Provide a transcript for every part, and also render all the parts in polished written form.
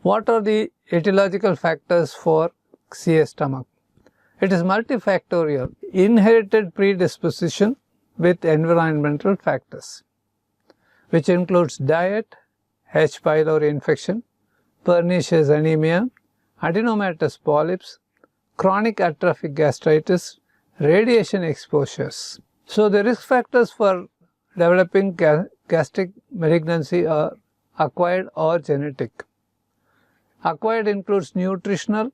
What are the etiological factors for CS stomach? It is multifactorial, inherited predisposition with environmental factors, which includes diet, H. pylori infection, pernicious anemia, adenomatous polyps, chronic atrophic gastritis, radiation exposures. So, the risk factors for developing gastric malignancy are acquired or genetic. Acquired includes nutritional,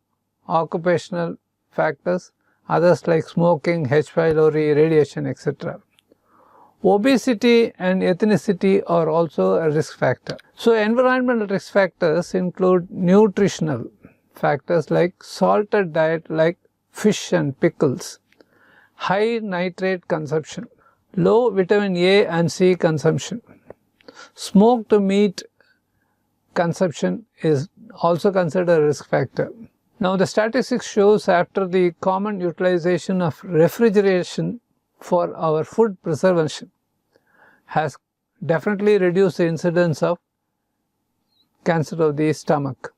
occupational factors, others like smoking, H. pylori, radiation, etc. Obesity and ethnicity are also a risk factor. So, environmental risk factors include nutritional factors like salted diet like fish and pickles, high nitrate consumption, low vitamin A and C consumption. Smoked meat consumption is also considered a risk factor. Now, the statistics shows after the common utilization of refrigeration for our food preservation has definitely reduced the incidence of cancer of the stomach.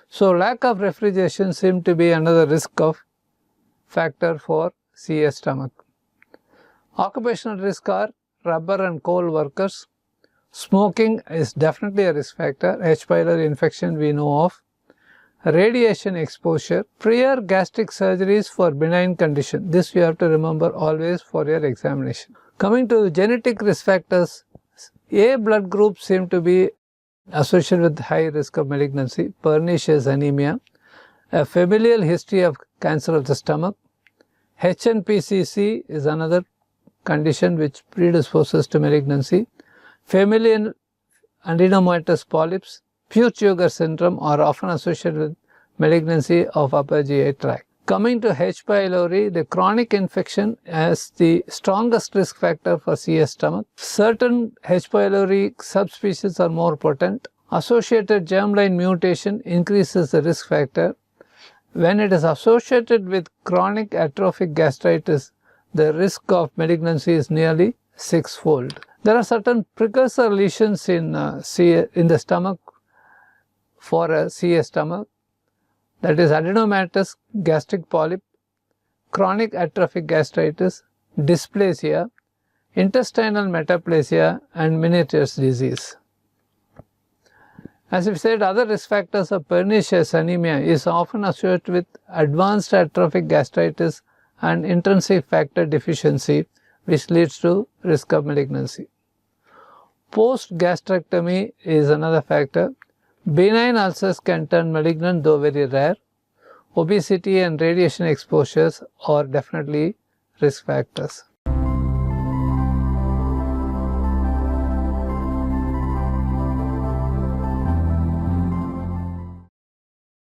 So, lack of refrigeration seems to be another risk of factor for CS stomach. Occupational risk are rubber and coal workers. Smoking is definitely a risk factor. H. pylori infection we know of. Radiation exposure. Prior gastric surgeries for benign condition. This you have to remember always for your examination. Coming to genetic risk factors, A blood group seem to be associated with high risk of malignancy, pernicious anemia, a familial history of cancer of the stomach. HNPCC is another condition which predisposes to malignancy. Familial adenomatous polyps, Peutz-Jeghers syndrome are often associated with malignancy of upper GI tract. Coming to H. pylori, the chronic infection is the strongest risk factor for CS stomach. Certain H. pylori subspecies are more potent. Associated germline mutation increases the risk factor. When it is associated with chronic atrophic gastritis, the risk of malignancy is nearly 6-fold. There are certain precursor lesions in the stomach for a CS stomach, that is adenomatous gastric polyp, chronic atrophic gastritis, dysplasia, intestinal metaplasia and Meniere's disease. As we said, other risk factors of pernicious anemia is often associated with advanced atrophic gastritis and intrinsic factor deficiency, which leads to risk of malignancy. Post-gastrectomy is another factor. Benign ulcers can turn malignant, though very rare. Obesity and radiation exposures are definitely risk factors.